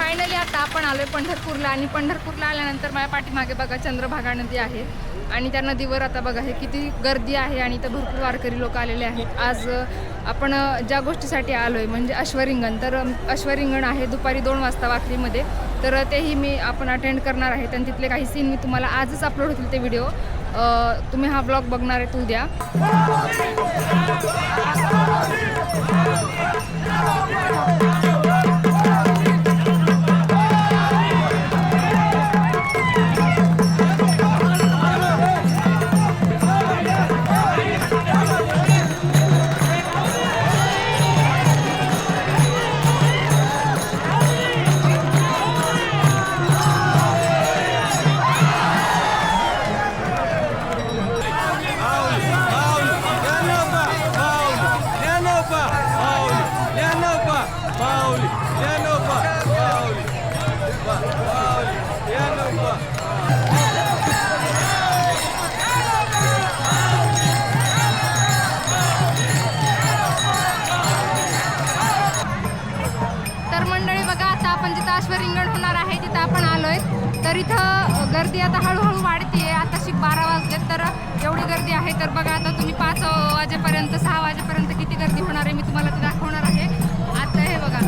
Finally आता आपण आलोय पंढरपूरला आणि पंढरपूरला आल्यानंतर माझ्या पाठीमागे बघा चंद्रभागा नदी आहे आणि त्या नदीवर आता बघा हे किती गर्दी आहे आणि इथं भरपूर वारकरी लोक आलेले आहेत. आज आपण ज्या गोष्टीसाठी आलोय म्हणजे अश्वरिंगण, तर अश्वरिंगण आहे दुपारी 2 वाजता वाखरीमध्ये, तर तेही आपण अटेंड करणार आहे आणि तिथले काही सीन मी तुम्हाला आजच अपलोड होतील ते व्हिडिओ. तुम्ही हा ब्लॉग बघणार आहे उद्या. रिंगण होणार आहे तिथं आपण आलोय. तर इथं गर्दी आता हळूहळू वाढतीये. आता 12 वाजलेत तर एवढी गर्दी आहे. तर बघा आता तुम्ही 5 वाजेपर्यंत 6 वाजेपर्यंत किती गर्दी होणार आहे मी तुम्हाला ते दाखवणार आहे. आता हे बघा.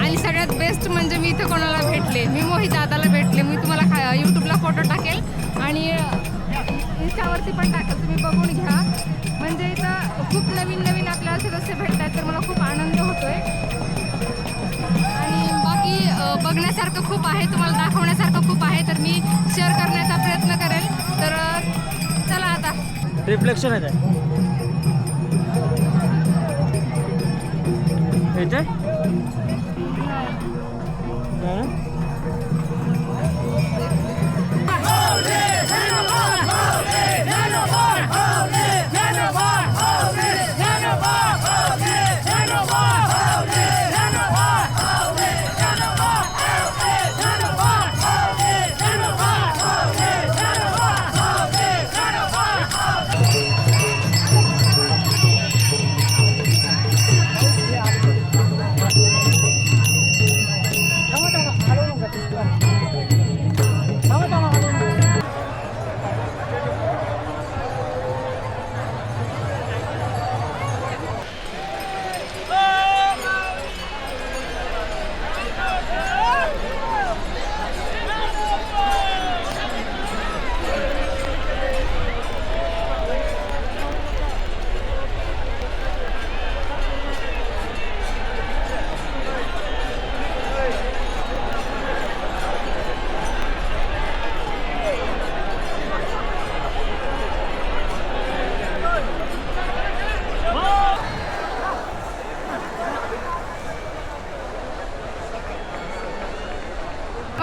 आणि सगळ्यात बेस्ट म्हणजे मी इथं कोणाला भेटले, मी मोहित दादाला भेटले. मी तुम्हाला यूट्यूबला फोटो टाकेल आणि इंस्टावरती पण टाकेल, तुम्ही बघून घ्या. म्हणजे इथं खूप नवीन नवीन आपल्याला सदस्य भेटतात तर मला खूप आनंद होतोय. आणि बाकी बघण्यासारखं खूप आहे, तुम्हाला दाखवण्यासारखं खूप आहे, तर मी शेअर करण्याचा प्रयत्न करेल. तर चला आता. रिफ्लेक्शन आहे काय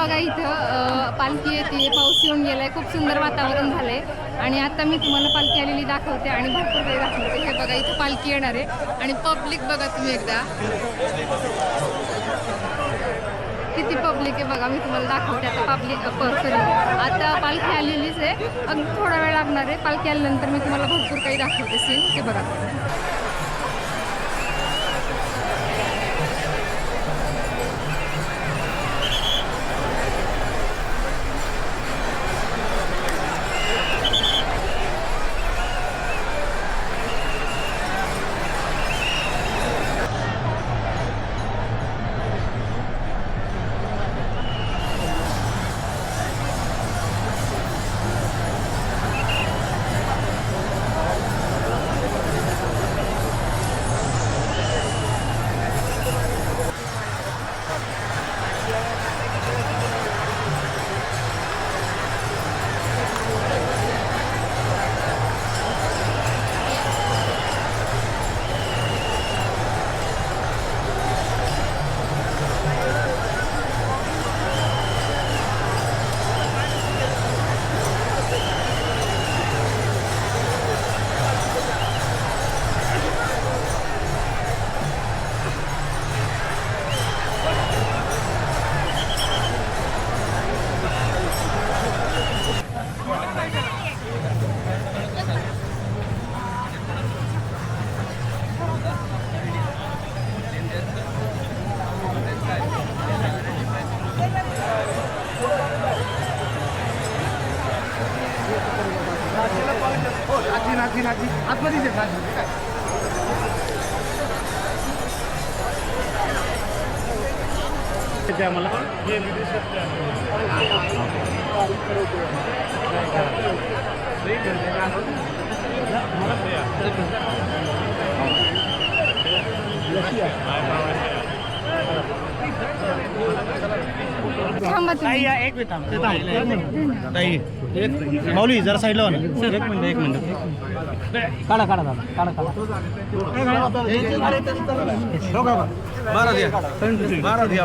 बघा इथं पालखी येते, पाऊस येऊन गेलाय, खूप सुंदर वातावरण झालंय. आणि आता मी तुम्हाला पालखी आलेली दाखवते आणि भरपूर काही दाखवते. हे बघा इथं पालखी येणार आहे आणि पब्लिक बघा तुम्ही एकदा किती पब्लिक आहे बघा. मी तुम्हाला दाखवते आता आता पालखी आलेलीच आहे, अगदी थोडा वेळ लागणार आहे. पालखी आल्यानंतर मी तुम्हाला भरपूर काही दाखवते सीन, ते बघा. ते आम्हाला थांबा तुम्ही. एक मिनिट माऊली जरा साईडला ना एक मिनिट काढा काढा दादा काढा बारा द्या